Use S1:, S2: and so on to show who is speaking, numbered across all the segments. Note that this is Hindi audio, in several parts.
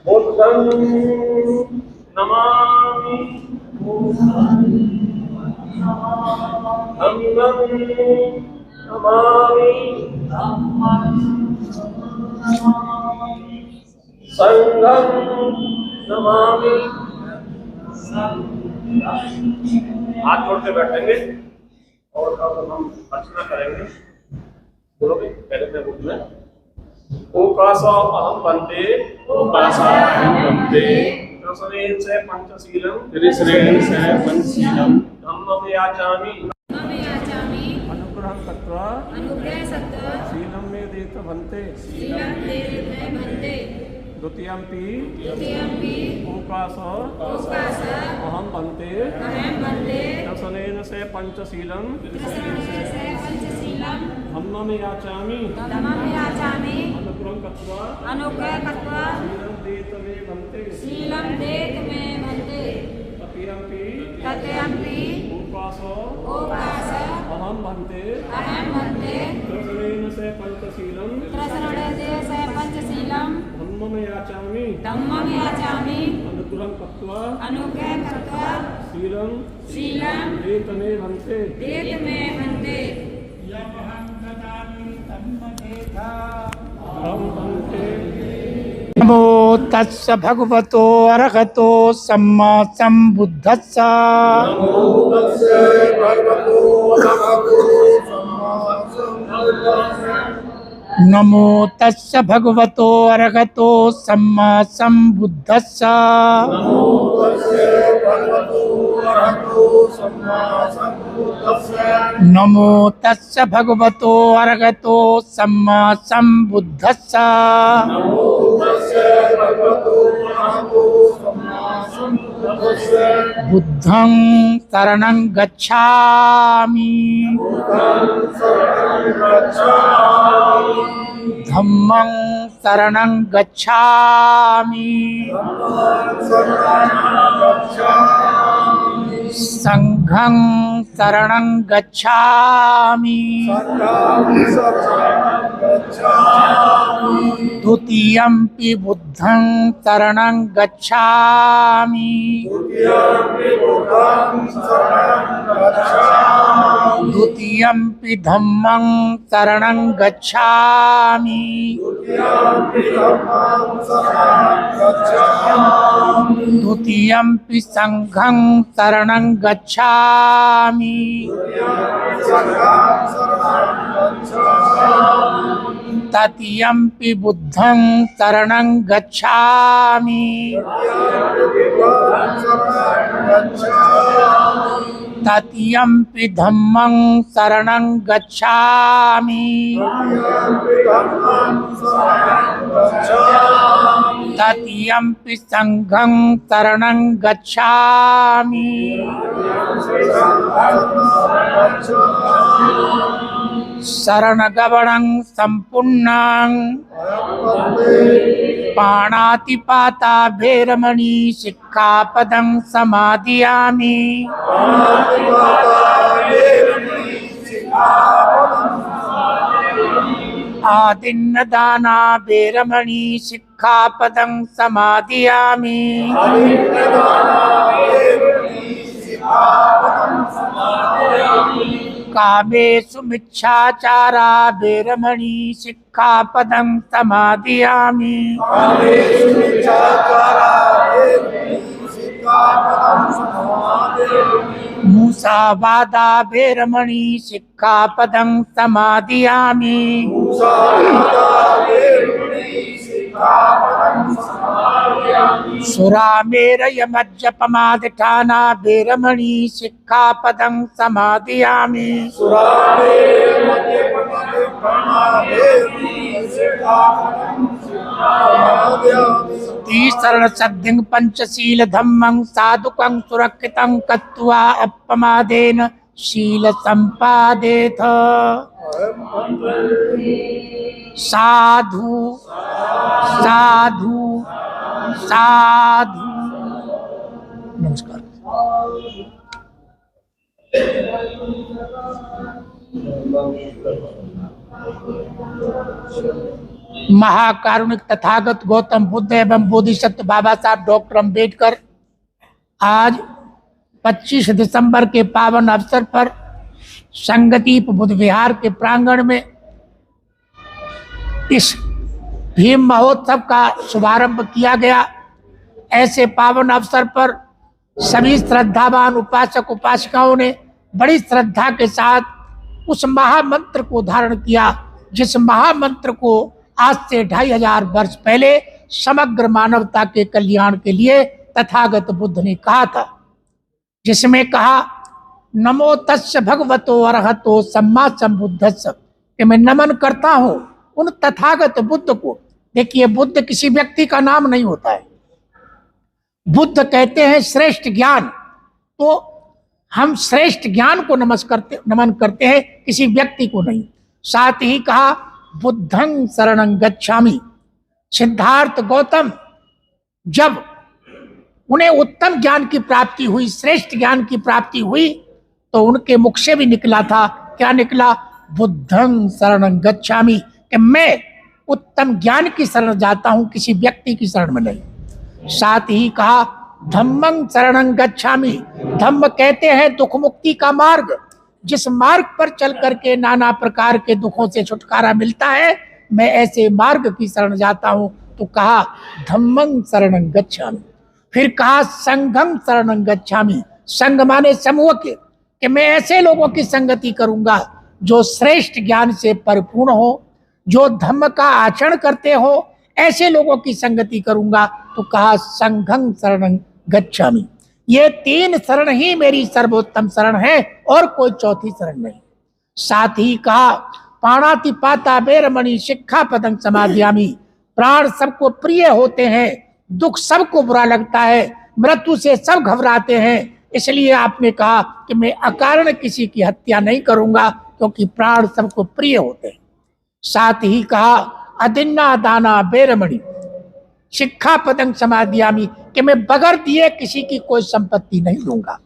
S1: बुद्धं नमामि धम्मं नमामि संघं नमामि। हाथ जोड़ के बैठेंगे और अब हम अर्चना करेंगे। बोलोगे पहले मैं बोलूँ। ओकासा अहम बन्ते त्रिश्रेण से पंचशीलम धम्मं याचामि अनुग्रहं तत्वा शीलं मे देत भन्ते द्वितीयंपि ओकासा अहम बन्ते त्रिश्रेण से पंचशीलम धम्मं याचामि अनुग्रहं तत्वा शीलं देत मे भन्ते तृतीयंपि ओकासा अहम बन्ते त्रिश्रेण से पंचशीलम धम्मं याचामि अनुग्रहं तत्वा शीलं देत मे भन्ते।
S2: नमो तस्स भगवतो अरहतो सम्मा सम्बुद्धस्स। नमो तस्स भगवतो अरहतो सम्मा सम्बुद्धस्स। नमो तस्स भगवतो अरहतो सम्मा सम्बुद्धस्स। बुद्धं शरणं गच्छामि धम्मं शरणं गच्छामि संघं शरणं गच्छामि द्वितीयंपि बुद्धं शरणं गच्छामि द्वितीयंपि धम्मं शरणं गच्छामि द्वितीयंपि संघं शरणं गच्छामि तृतीयंपि बुद्धं शरणं गच्छामि तृतीयंपि धम्मं शरणं गच्छामि तृतीयंपि संघं शरणं गच्छामि शरणगमनं सम्पूर्णं पाणातिपाता भैरमणि शिक्षापदं समादयामि। आदिन्नदाना भैरमणि शिक्षापदं समादयामि। कामेषु मिच्छाचारा भैरमणि शिक्षापदं समादयामि। मूसावादा भैरमणि शिक्षापदं समादयामि। सुरामेरय मज्जपमादिठाना वेरमणि सिक्खापदं समादयामि तीसरण सद्धिं पंचशील धम्मं साधुकं सुरक्षितं कत्वा अपमादेन शील संपादेथ। साधु साधु साधु। नमस्कार। महाकारुणिक तथागत गौतम बुद्ध एवं बोधिसत्व बाबा साहब डॉक्टर अंबेडकर आज 25 दिसंबर के पावन अवसर पर संगतीप बुद्ध विहार के प्रांगण में इस भीम महोत्सव का शुभारंभ किया गया। ऐसे पावन अवसर पर सभी श्रद्धावान उपासक उपासिकाओं ने बड़ी श्रद्धा के साथ उस महामंत्र को धारण किया जिस महामंत्र को आज से 2500 वर्ष पहले समग्र मानवता के कल्याण के लिए तथागत बुद्ध ने कहा था, जिसमें कहा नमो तस्य भगवतो अरहतो सम्मा संबुद्धस्य, कि मैं नमन करता हूं उन तथागत बुद्ध को। देखिए, बुद्ध किसी व्यक्ति का नाम नहीं होता है। बुद्ध कहते हैं श्रेष्ठ ज्ञान, तो हम श्रेष्ठ ज्ञान को नमन करते हैं, किसी व्यक्ति को नहीं। साथ ही कहा बुद्धं शरणं गच्छामि। सिद्धार्थ गौतम जब उन्हें उत्तम ज्ञान की प्राप्ति हुई, श्रेष्ठ ज्ञान की प्राप्ति हुई, तो उनके मुख से भी निकला था, क्या निकला? बुद्धं शरणं गच्छामि, कि मैं उत्तम ज्ञान की शरण जाता हूं, किसी व्यक्ति की शरण में नहीं। साथ ही कहा धम्मं शरणं गच्छामि। धम्म कहते हैं दुख मुक्ति का मार्ग, जिस मार्ग पर चल करके नाना प्रकार के दुखों से छुटकारा मिलता है, मैं ऐसे मार्ग की शरण जाता हूं। तो कहा धम्मं शरणं गच्छामि। फिर कहा संघं शरणं गच्छामि। संघ माने समूह के, कि मैं ऐसे लोगों की संगति करूंगा जो श्रेष्ठ ज्ञान से परिपूर्ण हो, जो धम्म का आचरण करते हो, ऐसे लोगों की संगति करूंगा। तो कहा संघं शरणं गच्छामि। ये 3 शरण ही मेरी सर्वोत्तम शरण है और कोई चौथी शरण नहीं। साथ ही कहा पाणातिपाता बेरमणि सिक्खापदं समादयामि। प्राण सबको प्रिय होते हैं, दुख सबको बुरा लगता है, मृत्यु से सब घबराते हैं, इसलिए आपने कहा कि मैं अकारण किसी की हत्या नहीं करूंगा, क्योंकि प्राण सबको प्रिय होते हैं। साथ ही कहा अदिन्ना दाना बेरमणि सिक्खापदं समादयामि, कि मैं बगैर दिए किसी की कोई संपत्ति नहीं लूंगा।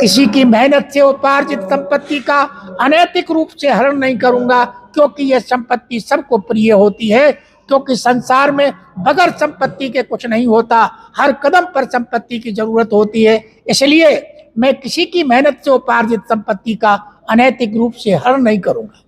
S2: किसी की मेहनत से उपार्जित संपत्ति का अनैतिक रूप से हरण नहीं करूंगा, क्योंकि यह संपत्ति सबको प्रिय होती है। क्योंकि संसार में बगैर संपत्ति के कुछ नहीं होता, हर कदम पर संपत्ति की जरूरत होती है, इसलिए मैं किसी की मेहनत से उपार्जित संपत्ति का अनैतिक रूप से हरण नहीं करूंगा।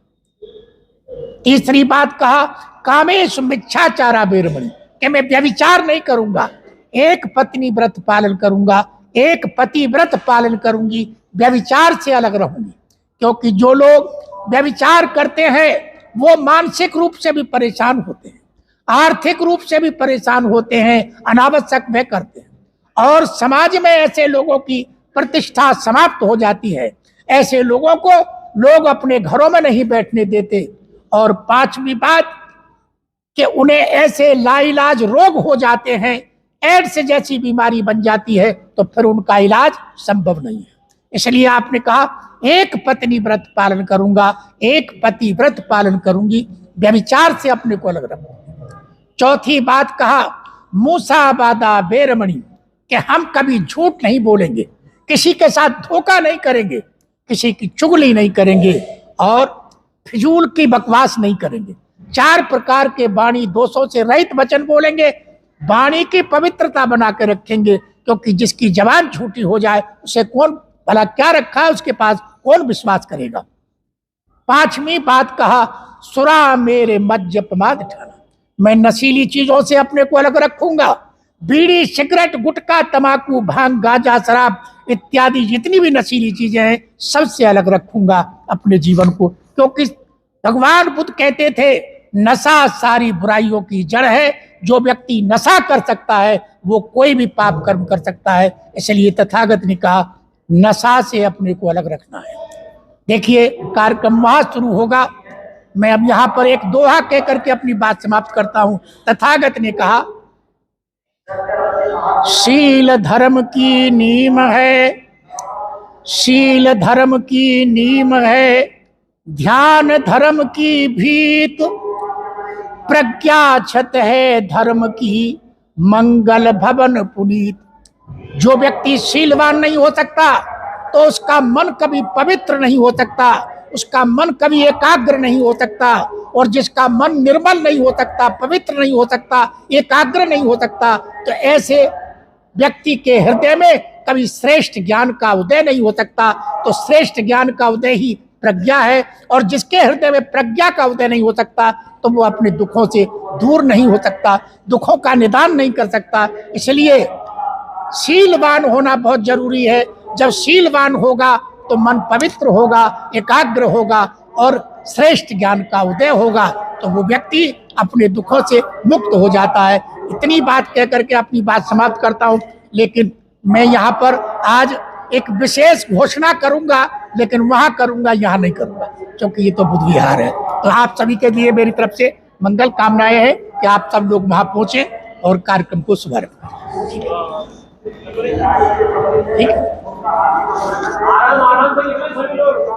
S2: तीसरी बात कहा कामेषु मिच्छाचारा बेरमणि, कि मैं व्यभिचार नहीं करूंगा, एक पत्नी व्रत पालन करूंगा, एक पति व्रत पालन करूंगी, व्यभिचार से अलग रहूंगी। क्योंकि जो लोग व्यभिचार करते हैं वो मानसिक रूप से भी परेशान होते हैं, आर्थिक रूप से भी परेशान होते हैं, अनावश्यक व्यय करते हैं और समाज में ऐसे लोगों की प्रतिष्ठा समाप्त हो जाती है। ऐसे लोगों को लोग अपने घरों में नहीं बैठने देते। और 5वीं बात कि उन्हें ऐसे लाइलाज रोग हो जाते हैं, एड्स जैसी बीमारी बन जाती है, तो फिर उनका इलाज संभव नहीं है। इसलिए आपने कहा एक पत्नी व्रत पालन करूंगा, एक पति व्रत पालन करूंगी, व्यभिचार से अपने को अलग रखूंगा। चौथी बात कहा मूसा बादा बेरमणि, कि हम कभी झूठ नहीं बोलेंगे, किसी के साथ धोखा नहीं करेंगे, किसी की चुगली नहीं करेंगे और फिजूल की बकवास नहीं करेंगे। 4 प्रकार के वाणी दोषों से रहित वचन बोलेंगे, वाणी की पवित्रता बना के रखेंगे, क्योंकि जिसकी जबान झूठी हो जाए उसे कौन भला क्या रखा है उसके पास, कौन विश्वास करेगा। 5वीं बात कहा सुरा मेरे मज्जपमाद ठाना, मैं नशीली चीजों से अपने को अलग रखूंगा। बीड़ी सिगरेट गुटखा तंबाकू भांग गांजा शराब इत्यादि जितनी भी नशीली चीजें हैं सबसे अलग रखूंगा अपने जीवन को। क्योंकि भगवान बुद्ध कहते थे नशा सारी बुराइयों की जड़ है, जो व्यक्ति नशा कर सकता है वो कोई भी पाप कर्म कर सकता है। इसलिए तथागत ने कहा नशा से अपने को अलग रखना है। देखिए कार्यक्रम वहां शुरू होगा। मैं अब यहाँ पर एक दोहा कह करके अपनी बात समाप्त करता हूं। तथागत ने कहा शील धर्म की नीम है, शील धर्म की नीम है, ध्यान धर्म की भीत, प्रज्ञा छत है धर्म की, मंगल भवन पुनीत। जो व्यक्ति शीलवान नहीं हो सकता तो उसका मन कभी पवित्र नहीं हो सकता, उसका मन कभी एकाग्र नहीं हो सकता, और जिसका मन निर्मल नहीं हो सकता, पवित्र नहीं हो सकता, एकाग्र नहीं हो सकता, तो ऐसे व्यक्ति के हृदय में कभी श्रेष्ठ ज्ञान का उदय नहीं हो सकता। तो श्रेष्ठ ज्ञान का उदय ही प्रज्ञा है, और जिसके हृदय में प्रज्ञा का उदय नहीं हो सकता तो वो अपने दुखों से दूर नहीं हो सकता, दुखों का निदान नहीं कर सकता। इसलिए शीलवान होना बहुत जरूरी है। जब शीलवान होगा तो मन पवित्र होगा, एकाग्र होगा और श्रेष्ठ ज्ञान का उदय होगा, तो वो व्यक्ति अपने दुखों से मुक्त हो जाता है। इतनी बात कह करके अपनी बात समाप्त करता हूँ। लेकिन मैं यहाँ पर आज एक विशेष घोषणा करूंगा, लेकिन वहां करूंगा, यहाँ नहीं करूंगा, क्योंकि ये तो बुद्ध विहार है। तो आप सभी के लिए मेरी तरफ से मंगल कामनाएं हैं कि आप सब लोग वहां पहुंचे और कार्यक्रम को शुभारंभ करें। ठीक है।